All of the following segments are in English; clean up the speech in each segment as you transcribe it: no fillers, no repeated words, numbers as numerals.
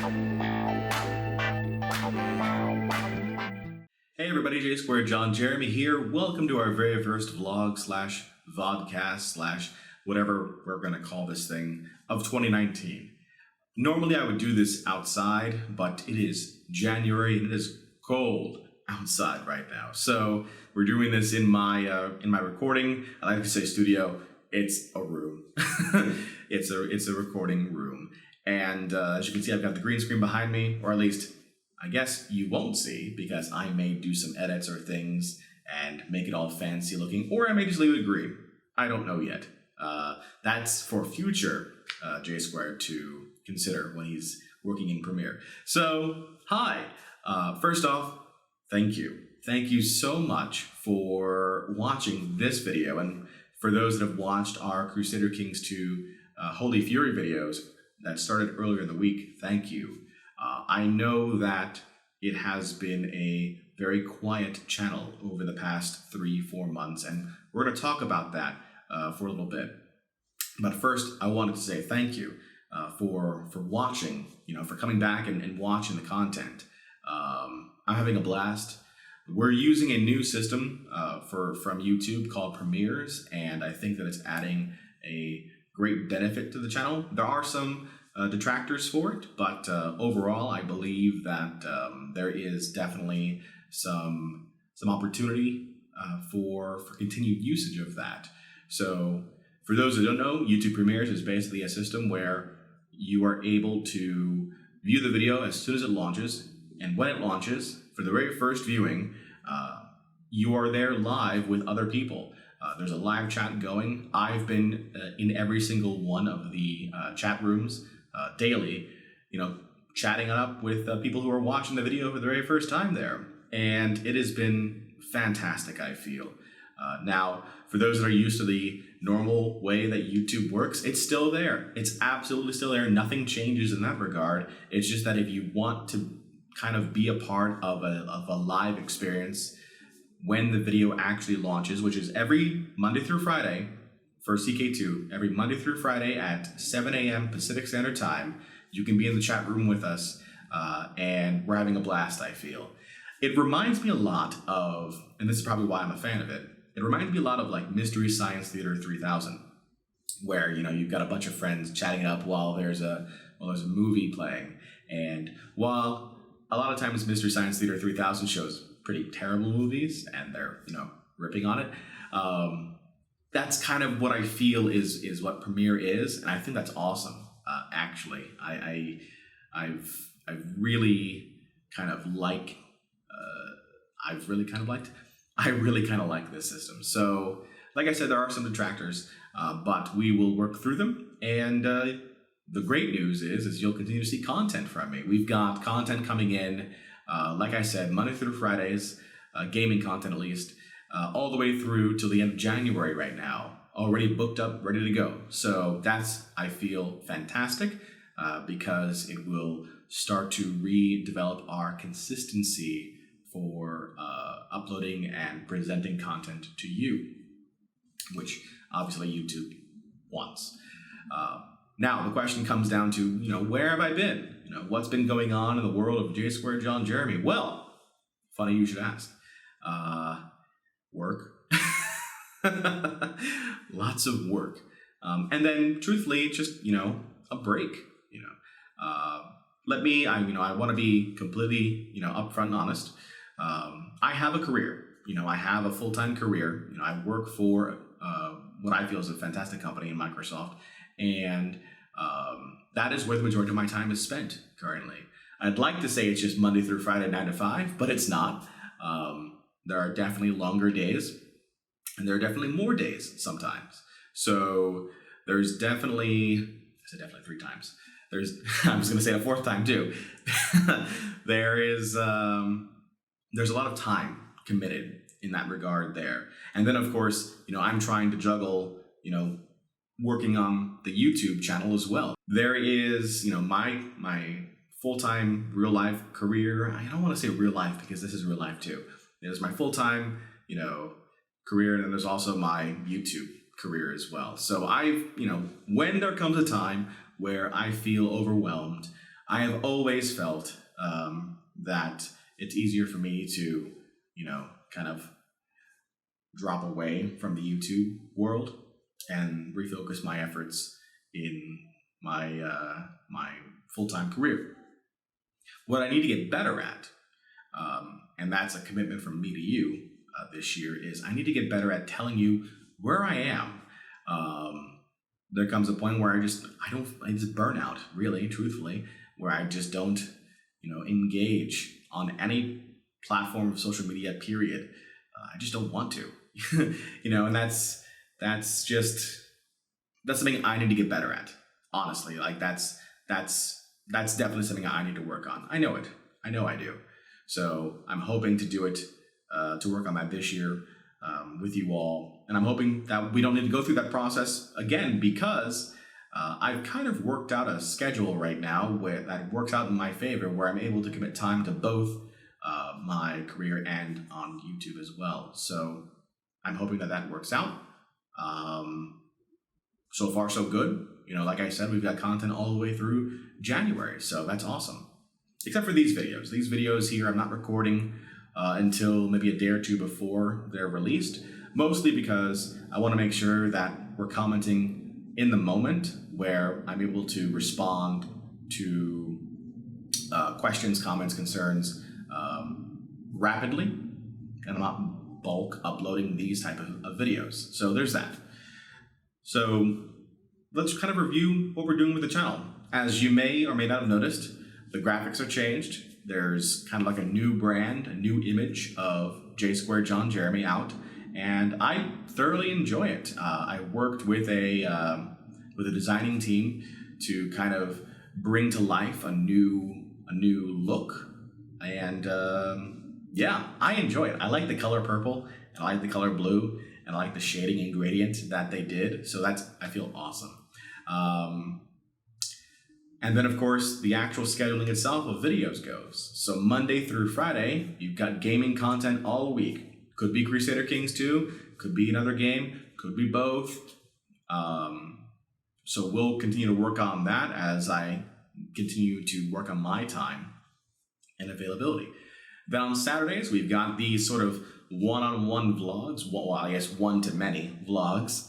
Hey everybody, JSquared John Jeremy here. Welcome to our very first vlog slash vodcast slash whatever we're going to call this thing of 2019. Normally I would do this outside, but it is January and it is cold outside right now. So we're doing this in my recording. I like to say studio. It's a room. It's a recording room. And as you can see, I've got the green screen behind me, or at least I guess you won't see, because I may do some edits or things and make it all fancy looking, or I may just leave it green. I don't know yet. That's for future JSquared to consider when he's working in Premiere. So, hi. First off, thank you. Thank you so much for watching this video, and for those that have watched our Crusader Kings 2 Holy Fury videos that started earlier in the week, thank you. I know that it has been a very quiet channel over the past 3-4 months, and we're going to talk about that for a little bit. But first, I wanted to say thank you for watching, for coming back and watching the content. I'm having a blast. We're using a new system from YouTube called Premieres, and I think that it's adding a great benefit to the channel. There are some detractors for it, but overall I believe that there is definitely some opportunity for continued usage of that. So for those that don't know, YouTube Premieres is basically a system where you are able to view the video as soon as it launches, and when it launches, for the very first viewing, you are there live with other people. There's a live chat going. I've been in every single one of the chat rooms daily, chatting up with people who are watching the video for the very first time there. And it has been fantastic, I feel. Now, for those that are used to the normal way that YouTube works, it's still there. It's absolutely still there. Nothing changes in that regard. It's just that if you want to kind of be a part of a live experience when the video actually launches, which is every Monday through Friday, for CK2, every Monday through Friday at 7 a.m. Pacific Standard Time, you can be in the chat room with us, and we're having a blast, I feel. It reminds me a lot of, and this is probably why I'm a fan of it, it reminds me a lot of like Mystery Science Theater 3000, where, you've got a bunch of friends chatting it up while there's a movie playing. And while a lot of times Mystery Science Theater 3000 shows pretty terrible movies, and they're, ripping on it, that's kind of what I feel is what Premiere is, and I think that's awesome. Actually, I've really kind of like I really kind of like this system. So, like I said, there are some detractors, but we will work through them. And the great news is you'll continue to see content from me. We've got content coming in, like I said, Monday through Fridays, gaming content at least. All the way through till the end of January right now, already booked up, ready to go. So that's, I feel, fantastic because it will start to redevelop our consistency for uploading and presenting content to you, which obviously YouTube wants. Now the question comes down to, where have I been? What's been going on in the world of JSquared John Jeremy? Well, funny you should ask. Work. Lots of work. And then truthfully, just, a break, I want to be completely, upfront and honest. I have a career, I have a full-time career. I work for what I feel is a fantastic company in Microsoft. And that is where the majority of my time is spent currently. I'd like to say it's just Monday through Friday, 9 to 5, but it's not. There are definitely longer days, and there are definitely more days sometimes. So there's definitely, I said definitely 3 times. I'm just going to say a 4th time too. There's a lot of time committed in that regard there. And then of course, I'm trying to juggle, working on the YouTube channel as well. There is, my full-time real life career. I don't want to say real life because this is real life too. There's my full-time, career, and then there's also my YouTube career as well. So when there comes a time where I feel overwhelmed, I have always felt that it's easier for me to, kind of drop away from the YouTube world and refocus my efforts in my full-time career. What I need to get better at, and that's a commitment from me to you this year, is I need to get better at telling you where I am. There comes a point where it's burnout, really, truthfully, where I just don't, engage on any platform of social media, period. I just don't want to, and that's something I need to get better at. Honestly, like that's definitely something I need to work on. I know it. I know I do. So I'm hoping to do it, to work on that this year with you all. And I'm hoping that we don't need to go through that process again, because I've kind of worked out a schedule right now where that works out in my favor, where I'm able to commit time to both my career and on YouTube as well. So I'm hoping that works out. So far, so good. Like I said, we've got content all the way through January, so that's awesome. Except for these videos. These videos here, I'm not recording until maybe a day or two before they're released, mostly because I want to make sure that we're commenting in the moment, where I'm able to respond to questions, comments, concerns rapidly, and I'm not bulk uploading these type of videos. So there's that. So let's kind of review what we're doing with the channel. As you may or may not have noticed, the graphics are changed. There's kind of like a new brand, a new image of JSquared John Jeremy out, and I thoroughly enjoy it. I worked with a designing team to kind of bring to life a new look, and yeah, I enjoy it. I like the color purple, and I like the color blue, and I like the shading and gradient that they did. So I feel awesome. And then, of course, the actual scheduling itself of videos goes. So Monday through Friday, you've got gaming content all week. Could be Crusader Kings 2, could be another game, could be both. So we'll continue to work on that as I continue to work on my time and availability. Then on Saturdays, we've got these sort of one-on-one vlogs, well, I guess one-to-many vlogs,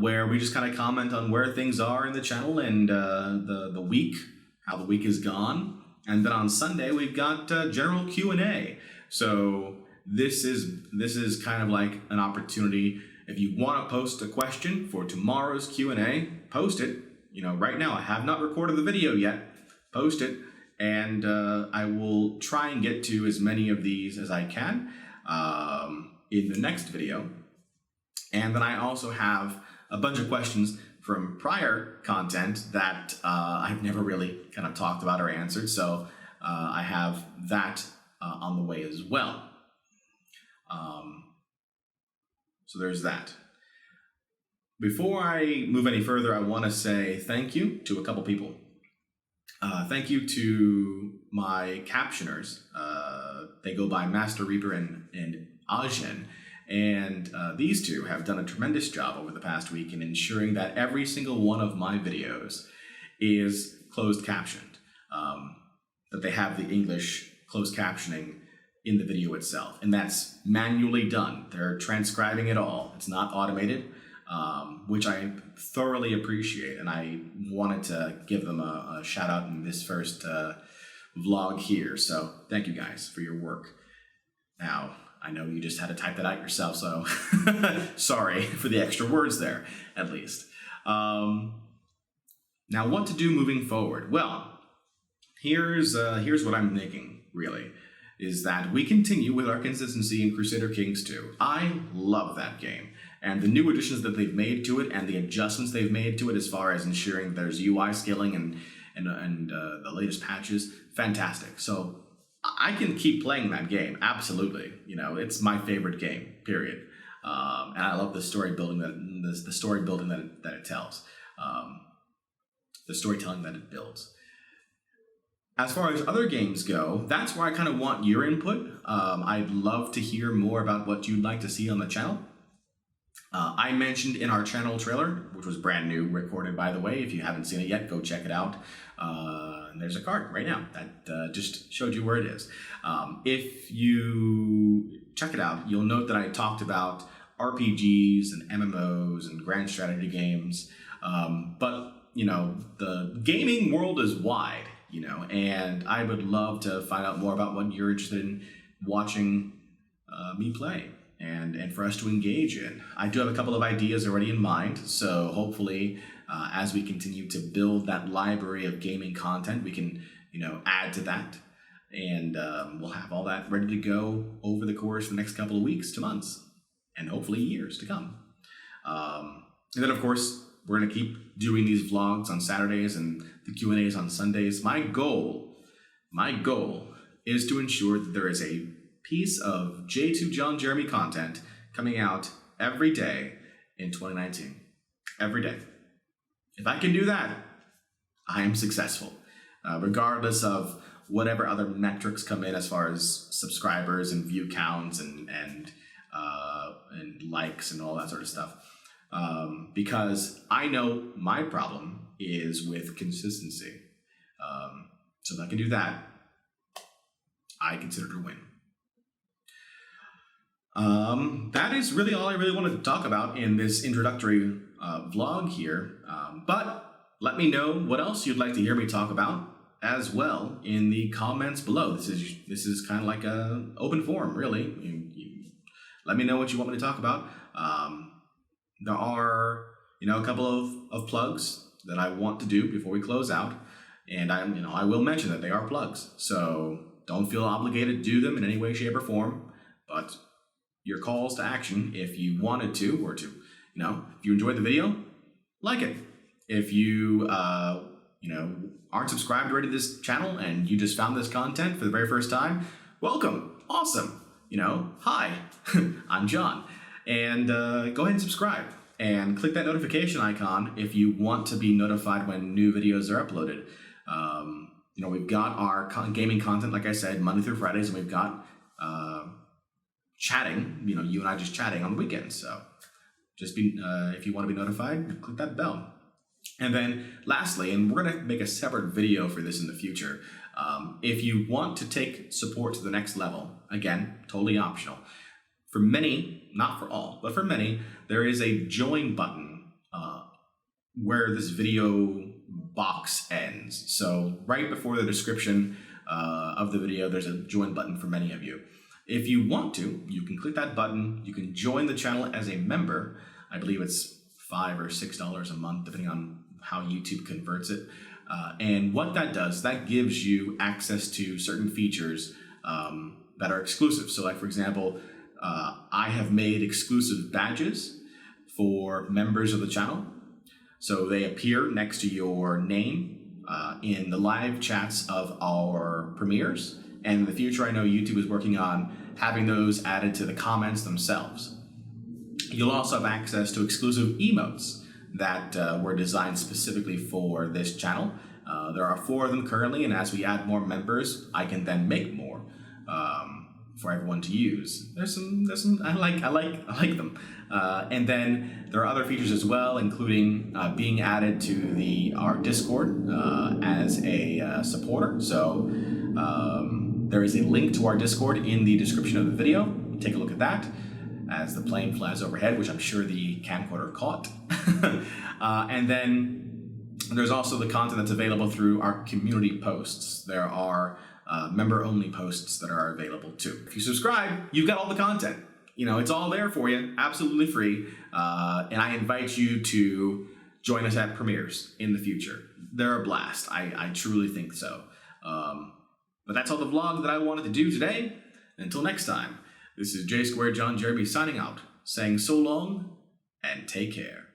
where we just kind of comment on where things are in the channel and the week, how the week is gone. And then on Sunday, we've got general Q&A. So this is kind of like an opportunity. If you want to post a question for tomorrow's Q&A, post it. Right now, I have not recorded the video yet. Post it. And I will try and get to as many of these as I can in the next video. And then I also have a bunch of questions from prior content that I've never really kind of talked about or answered. So I have that on the way as well. So there's that. Before I move any further, I want to say thank you to a couple people. Thank you to my captioners. They go by Master Reaper and Ajin. And these two have done a tremendous job over the past week in ensuring that every single one of my videos is closed captioned. That they have the English closed captioning in the video itself. And that's manually done. They're transcribing it all. It's not automated. Which I thoroughly appreciate, and I wanted to give them a shout out in this first vlog here. So thank you guys for your work. Now, I know you just had to type that out yourself, so sorry for the extra words there, at least. Now, what to do moving forward? Well, here's what I'm thinking, really, is that we continue with our consistency in Crusader Kings 2. I love that game. And the new additions that they've made to it and the adjustments they've made to it as far as ensuring there's UI scaling and the latest patches, fantastic. So I can keep playing that game, absolutely. It's my favorite game, period. And I love the story building that it tells, the storytelling that it builds. As far as other games go, that's where I kind of want your input. I'd love to hear more about what you'd like to see on the channel. I mentioned in our channel trailer, which was brand new, recorded by the way. If you haven't seen it yet, go check it out. And there's a card right now that just showed you where it is. If you check it out, you'll note that I talked about RPGs and MMOs and grand strategy games. But, you know, the gaming world is wide, you know, and I would love to find out more about what you're interested in watching me play. And for us to engage in. I do have a couple of ideas already in mind, so hopefully as we continue to build that library of gaming content, we can, you know, add to that, and we'll have all that ready to go over the course of the next couple of weeks to months, and hopefully years to come. And then, of course, we're going to keep doing these vlogs on Saturdays and the Q&As on Sundays. My goal is to ensure that there is a piece of J2 John Jeremy content coming out every day in 2019. Every day. If I can do that, I am successful. Regardless of whatever other metrics come in as far as subscribers and view counts and likes and all that sort of stuff. Because I know my problem is with consistency. So if I can do that, I consider it a win. That is really all I really wanted to talk about in this introductory vlog here. But let me know what else you'd like to hear me talk about as well in the comments below. This is kind of like an open forum, really. You let me know what you want me to talk about. There are, you know, a couple of plugs that I want to do before we close out, and I will mention that they are plugs. So don't feel obligated to do them in any way, shape, or form. But your calls to action, if you wanted to, or to, you know, if you enjoyed the video, like it. If you, you know, aren't subscribed already to this channel and you just found this content for the very first time, welcome, awesome, you know, hi, I'm John, and go ahead and subscribe and click that notification icon if you want to be notified when new videos are uploaded. You know, we've got our gaming content, like I said, Monday through Fridays, and we've got chatting, you know, you and I just chatting on the weekends. So just be, if you want to be notified, click that bell. And then lastly, and we're going to make a separate video for this in the future, if you want to take support to the next level, again, totally optional. For many, not for all, but for many, there is a join button where this video box ends. So right before the description of the video, there's a join button for many of you. If you want to, you can click that button. You can join the channel as a member. I believe it's $5 or $6 a month, depending on how YouTube converts it. And what that does, that gives you access to certain features that are exclusive. So like, for example, I have made exclusive badges for members of the channel. So they appear next to your name in the live chats of our premieres. And in the future, I know YouTube is working on having those added to the comments themselves. You'll also have access to exclusive emotes that were designed specifically for this channel. There are 4 of them currently, and as we add more members, I can then make more for everyone to use. There's some I like them. And then there are other features as well, including being added to our Discord as a supporter. So there is a link to our Discord in the description of the video. Take a look at that as the plane flies overhead, which I'm sure the camcorder caught. And then there's also the content that's available through our community posts. There are member-only posts that are available too. If you subscribe, you've got all the content. You know, it's all there for you, absolutely free. And I invite you to join us at premieres in the future. They're a blast. I truly think so. But that's all the vlog that I wanted to do today. Until next time, this is JSquared John Jeremy signing out, saying so long and take care.